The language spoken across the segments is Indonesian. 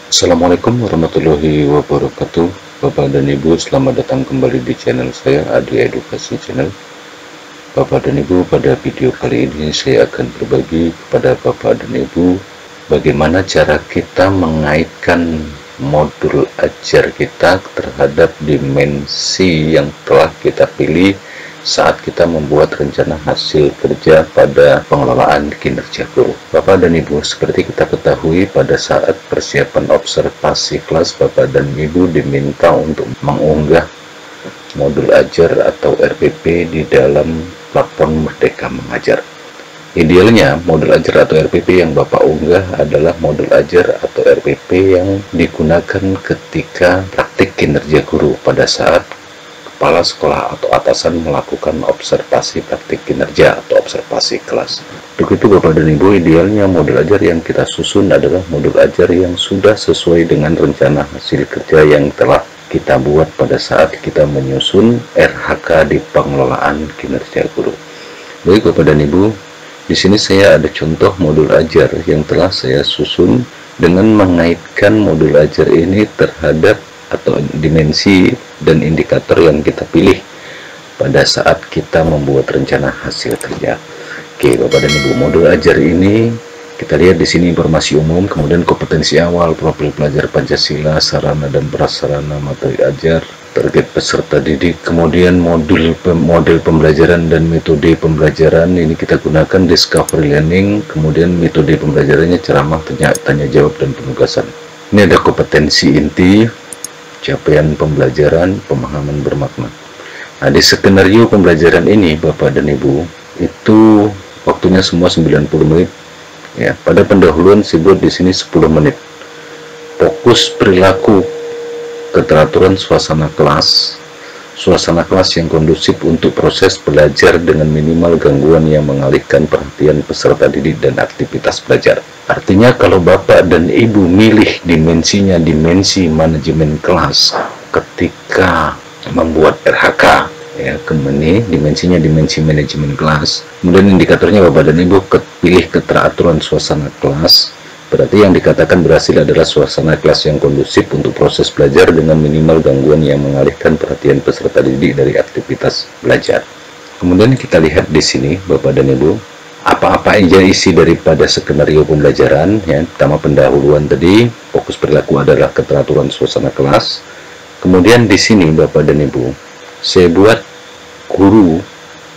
Assalamualaikum warahmatullahi wabarakatuh. Bapak dan Ibu, selamat datang kembali di channel saya, Adi Edukasi Channel. Bapak dan Ibu, pada video kali ini saya akan berbagi kepada Bapak dan Ibu bagaimana cara kita mengaitkan modul ajar kita terhadap dimensi yang telah kita pilih saat kita membuat rencana hasil kerja pada pengelolaan kinerja guru. Bapak dan Ibu, seperti kita ketahui, pada saat persiapan observasi kelas, Bapak dan Ibu diminta untuk mengunggah modul ajar atau RPP di dalam platform Merdeka Mengajar. Idealnya, modul ajar atau RPP yang Bapak unggah adalah modul ajar atau RPP yang digunakan ketika praktik kinerja guru pada saat kepala sekolah atau atasan melakukan observasi praktik kinerja atau observasi kelas. Untuk itu Bapak dan Ibu, idealnya modul ajar yang kita susun adalah modul ajar yang sudah sesuai dengan rencana hasil kerja yang telah kita buat pada saat kita menyusun RHK di pengelolaan kinerja guru. Baik Bapak dan Ibu, di sini saya ada contoh modul ajar yang telah saya susun dengan mengaitkan modul ajar ini terhadap atau dimensi dan indikator yang kita pilih pada saat kita membuat rencana hasil kerja. Oke, Bapak dan Ibu, modul ajar ini kita lihat di sini informasi umum, kemudian kompetensi awal, profil pelajar Pancasila, sarana dan prasarana materi ajar, target peserta didik, kemudian model pembelajaran dan metode pembelajaran. Ini kita gunakan discovery learning, kemudian metode pembelajarannya ceramah, tanya jawab dan penugasan. Ini ada kompetensi inti, capaian pembelajaran, pemahaman bermakna. Nah, di skenario pembelajaran ini Bapak dan Ibu, itu waktunya semua 90 menit. Ya, pada pendahuluan saya buat di sini 10 menit. Fokus perilaku, keteraturan suasana kelas yang kondusif untuk proses belajar dengan minimal gangguan yang mengalihkan perhatian peserta didik dan aktivitas belajar. Artinya kalau Bapak dan Ibu milih dimensinya dimensi manajemen kelas ketika membuat RHK, ya, kemudian dimensinya dimensi manajemen kelas, kemudian indikatornya Bapak dan Ibu pilih keteraturan suasana kelas, berarti yang dikatakan berhasil adalah suasana kelas yang kondusif untuk proses belajar dengan minimal gangguan yang mengalihkan perhatian peserta didik dari aktivitas belajar. Kemudian kita lihat di sini Bapak dan Ibu, apa-apa aja isi daripada skenario pembelajaran. Ya, pertama pendahuluan tadi, fokus perilaku adalah keteraturan suasana kelas. Kemudian di sini Bapak dan Ibu, saya buat guru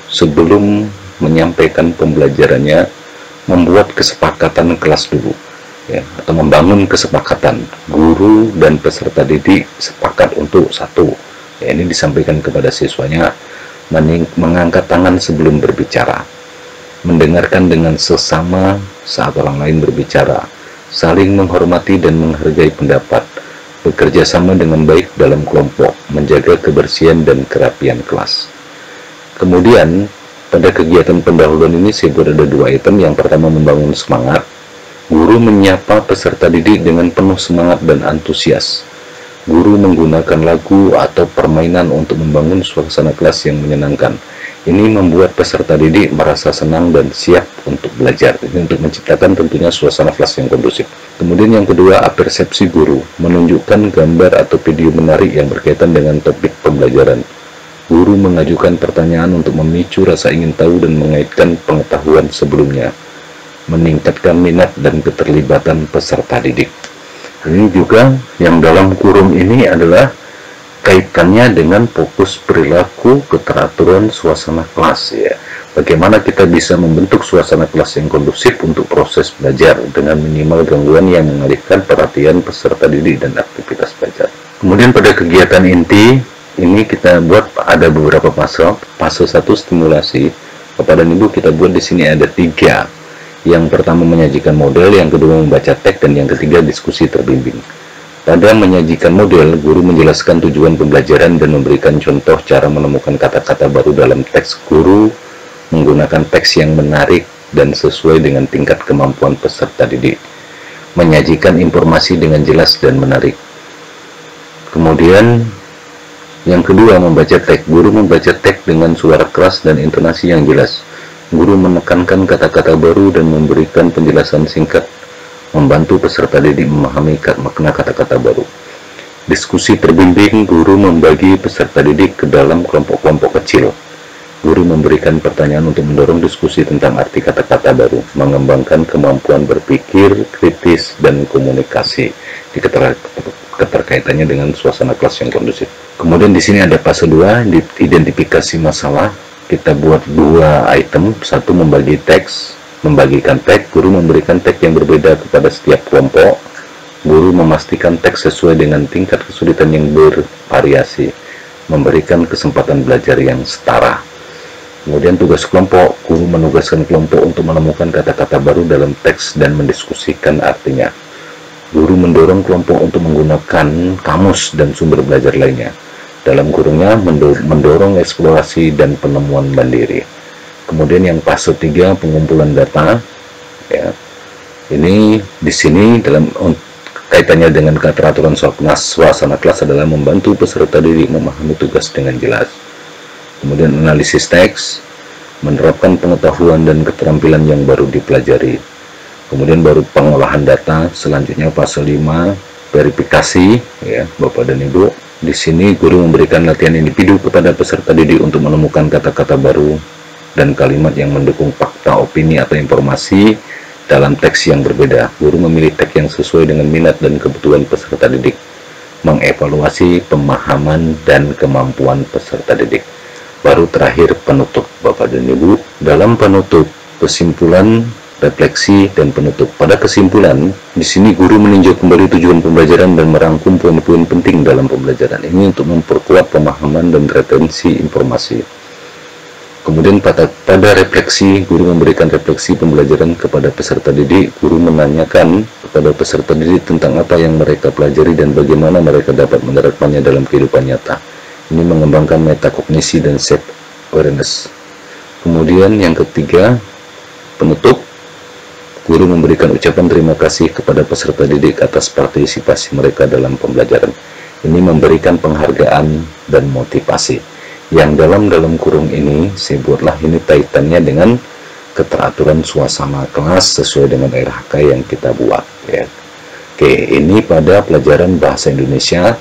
sebelum menyampaikan pembelajarannya membuat kesepakatan kelas dulu. Ya, atau membangun kesepakatan guru dan peserta didik sepakat untuk satu, ya, ini disampaikan kepada siswanya, mengangkat tangan sebelum berbicara, mendengarkan dengan sesama saat orang lain berbicara, saling menghormati dan menghargai pendapat, bekerja sama dengan baik dalam kelompok, menjaga kebersihan dan kerapian kelas. Kemudian pada kegiatan pendahuluan ini saya buat ada 2 item. Yang pertama membangun semangat. Guru menyapa peserta didik dengan penuh semangat dan antusias. Guru menggunakan lagu atau permainan untuk membangun suasana kelas yang menyenangkan. Ini membuat peserta didik merasa senang dan siap untuk belajar. Ini untuk menciptakan tentunya suasana kelas yang kondusif. Kemudian yang kedua, apersepsi guru. Menunjukkan gambar atau video menarik yang berkaitan dengan topik pembelajaran. Guru mengajukan pertanyaan untuk memicu rasa ingin tahu dan mengaitkan pengetahuan sebelumnya, meningkatkan minat dan keterlibatan peserta didik. Ini juga yang dalam kurung ini adalah kaitannya dengan fokus perilaku, keteraturan suasana kelas. Ya, bagaimana kita bisa membentuk suasana kelas yang kondusif untuk proses belajar dengan minimal gangguan yang mengalihkan perhatian peserta didik dan aktivitas belajar. Kemudian pada kegiatan inti ini kita buat ada beberapa fase. Fase 1 stimulasi. Bapak dan Ibu, kita buat di sini ada 3. Yang pertama menyajikan model, yang kedua membaca teks, dan yang ketiga diskusi terbimbing. Pada menyajikan model, guru menjelaskan tujuan pembelajaran dan memberikan contoh cara menemukan kata-kata baru dalam teks. Guru menggunakan teks yang menarik dan sesuai dengan tingkat kemampuan peserta didik. Menyajikan informasi dengan jelas dan menarik. Kemudian yang kedua membaca teks. Guru membaca teks dengan suara keras dan intonasi yang jelas. Guru menekankan kata-kata baru dan memberikan penjelasan singkat membantu peserta didik memahami makna kata-kata baru. Diskusi terbimbing, guru membagi peserta didik ke dalam kelompok-kelompok kecil. Guru memberikan pertanyaan untuk mendorong diskusi tentang arti kata-kata baru, mengembangkan kemampuan berpikir, kritis, dan komunikasi di keterkaitannya dengan suasana kelas yang kondusif. Kemudian di sini ada fase 2, identifikasi masalah. Kita buat 2 item, satu membagi teks, membagikan teks, guru memberikan teks yang berbeda kepada setiap kelompok. Guru memastikan teks sesuai dengan tingkat kesulitan yang bervariasi, memberikan kesempatan belajar yang setara. Kemudian tugas kelompok, guru menugaskan kelompok untuk menemukan kata-kata baru dalam teks dan mendiskusikan artinya. Guru mendorong kelompok untuk menggunakan kamus dan sumber belajar lainnya. Dalam kurungnya, mendorong eksplorasi dan penemuan mandiri. Kemudian yang fase 3, pengumpulan data. Ya. Ini di sini dalam kaitannya dengan keteraturan suasana kelas adalah membantu peserta didik memahami tugas dengan jelas. Kemudian analisis teks, menerapkan pengetahuan dan keterampilan yang baru dipelajari. Kemudian baru pengolahan data, selanjutnya fase 5, verifikasi, ya Bapak dan Ibu. Di sini guru memberikan latihan individu kepada peserta didik untuk menemukan kata-kata baru dan kalimat yang mendukung fakta, opini, atau informasi dalam teks yang berbeda. Guru memilih teks yang sesuai dengan minat dan kebutuhan peserta didik, mengevaluasi pemahaman dan kemampuan peserta didik. Baru terakhir penutup Bapak dan Ibu. Dalam penutup, kesimpulan, refleksi, dan penutup. Pada kesimpulan, di sini guru meninjau kembali tujuan pembelajaran dan merangkum poin-poin penting dalam pembelajaran ini untuk memperkuat pemahaman dan retensi informasi. Kemudian pada refleksi, guru memberikan refleksi pembelajaran kepada peserta didik. Guru menanyakan kepada peserta didik tentang apa yang mereka pelajari dan bagaimana mereka dapat menerapkannya dalam kehidupan nyata. Ini mengembangkan metakognisi dan self awareness. Kemudian yang ketiga, penutup, guru memberikan ucapan terima kasih kepada peserta didik atas partisipasi mereka dalam pembelajaran. Ini memberikan penghargaan dan motivasi. Yang dalam kurung ini, saya buatlah ini kaitannya dengan keteraturan suasana kelas sesuai dengan RHK yang kita buat. Ya. Oke, ini pada pelajaran bahasa Indonesia.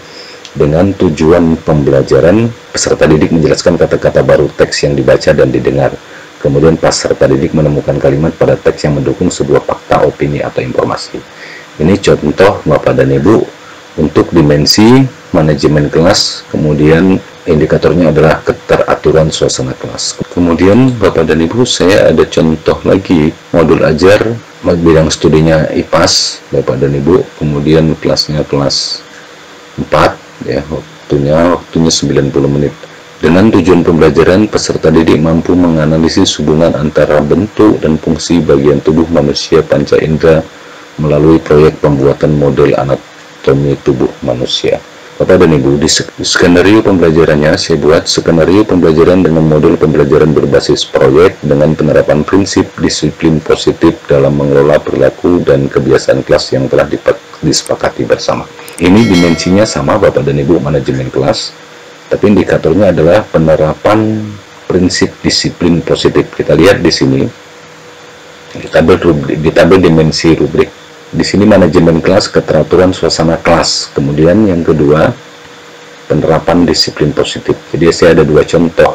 Dengan tujuan pembelajaran, peserta didik menjelaskan kata-kata baru teks yang dibaca dan didengar. Kemudian peserta didik menemukan kalimat pada teks yang mendukung sebuah fakta, opini, atau informasi. Ini contoh Bapak dan Ibu untuk dimensi manajemen kelas. Kemudian indikatornya adalah keteraturan suasana kelas. Kemudian Bapak dan Ibu, saya ada contoh lagi modul ajar bidang studinya IPAS Bapak dan Ibu. Kemudian kelasnya kelas 4. Ya, waktunya 90 menit. Dengan tujuan pembelajaran, peserta didik mampu menganalisis hubungan antara bentuk dan fungsi bagian tubuh manusia panca indera melalui proyek pembuatan model anatomi tubuh manusia. Bapak dan Ibu, di skenario pembelajarannya saya buat skenario pembelajaran dengan model pembelajaran berbasis proyek dengan penerapan prinsip disiplin positif dalam mengelola perilaku dan kebiasaan kelas yang telah disepakati bersama. Ini dimensinya sama Bapak dan Ibu, manajemen kelas, tapi indikatornya adalah penerapan prinsip disiplin positif. Kita lihat di sini di tabel dimensi rubrik. Di sini manajemen kelas, keteraturan suasana kelas. Kemudian yang kedua, penerapan disiplin positif. Jadi saya ada 2 contoh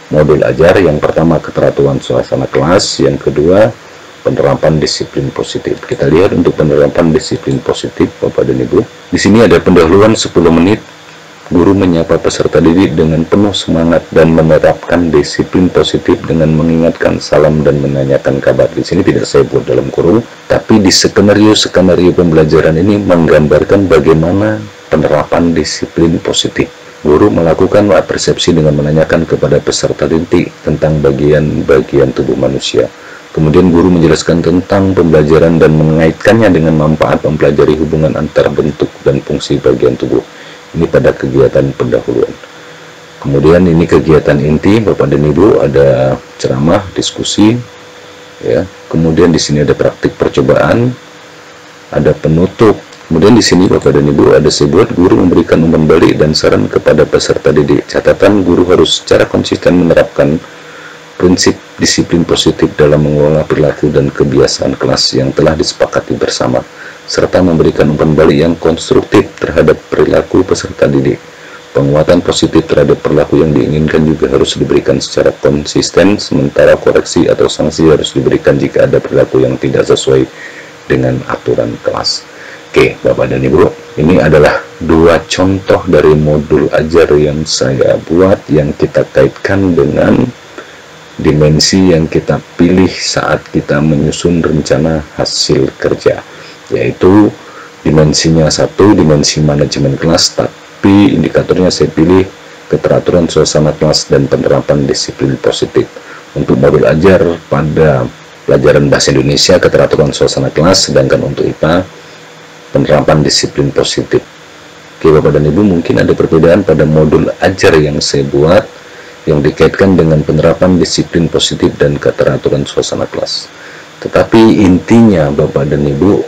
modul ajar. Yang pertama keteraturan suasana kelas, yang kedua penerapan disiplin positif. Kita lihat untuk penerapan disiplin positif Bapak dan Ibu. Di sini ada pendahuluan 10 menit. Guru menyapa peserta didik dengan penuh semangat dan menerapkan disiplin positif dengan mengingatkan salam dan menanyakan kabar. Di sini tidak saya buat dalam kurung, tapi di skenario pembelajaran ini menggambarkan bagaimana penerapan disiplin positif. Guru melakukan persepsi dengan menanyakan kepada peserta didik tentang bagian-bagian tubuh manusia. Kemudian guru menjelaskan tentang pembelajaran dan mengaitkannya dengan manfaat mempelajari hubungan antar bentuk dan fungsi bagian tubuh. Ini pada kegiatan pendahuluan. Kemudian ini kegiatan inti Bapak dan Ibu, ada ceramah, diskusi, ya. Kemudian di sini ada praktik percobaan, ada penutup. Kemudian di sini Bapak dan Ibu ada sebuah guru memberikan umpan balik dan saran kepada peserta didik. Catatan, guru harus secara konsisten menerapkan prinsip disiplin positif dalam mengelola perilaku dan kebiasaan kelas yang telah disepakati bersama, serta memberikan umpan balik yang konstruktif terhadap perilaku peserta didik. Penguatan positif terhadap perilaku yang diinginkan juga harus diberikan secara konsisten, sementara koreksi atau sanksi harus diberikan jika ada perilaku yang tidak sesuai dengan aturan kelas. Oke, Bapak dan Ibu, ini adalah 2 contoh dari modul ajar yang saya buat yang kita kaitkan dengan dimensi yang kita pilih saat kita menyusun rencana hasil kerja, yaitu dimensinya 1, dimensi manajemen kelas, tapi indikatornya saya pilih keteraturan suasana kelas dan penerapan disiplin positif. Untuk modul ajar pada pelajaran bahasa Indonesia keteraturan suasana kelas, sedangkan untuk IPA penerapan disiplin positif. Oke Bapak dan Ibu, mungkin ada perbedaan pada modul ajar yang saya buat yang dikaitkan dengan penerapan disiplin positif dan keteraturan suasana kelas. Tetapi intinya Bapak dan Ibu,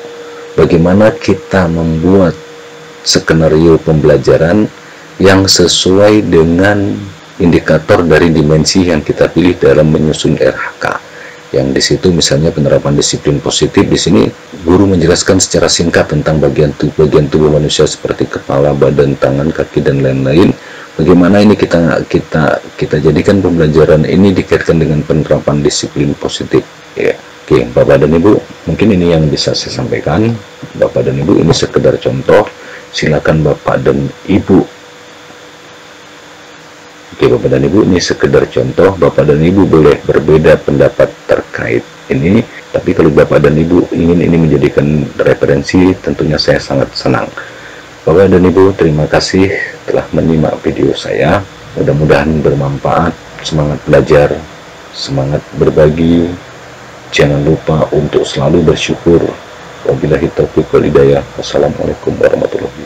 bagaimana kita membuat skenario pembelajaran yang sesuai dengan indikator dari dimensi yang kita pilih dalam menyusun RHK. Yang di situ misalnya penerapan disiplin positif, di sini guru menjelaskan secara singkat tentang bagian tubuh manusia seperti kepala, badan, tangan, kaki dan lain-lain. Bagaimana ini kita jadikan pembelajaran ini dikaitkan dengan penerapan disiplin positif. Ya. Oke, Bapak dan Ibu, mungkin ini yang bisa saya sampaikan. Bapak dan Ibu, ini sekedar contoh. Silakan Bapak dan Ibu. Oke Bapak dan Ibu, ini sekedar contoh. Bapak dan Ibu boleh berbeda pendapat terkait ini, tapi kalau Bapak dan Ibu ingin ini menjadikan referensi, tentunya saya sangat senang. Bapak dan Ibu, terima kasih telah menyimak video saya. Mudah-mudahan bermanfaat. Semangat belajar, semangat berbagi. Jangan lupa untuk selalu bersyukur. Wabillahi taufiq wal hidayah. Wassalamualaikum warahmatullahi wabarakatuh.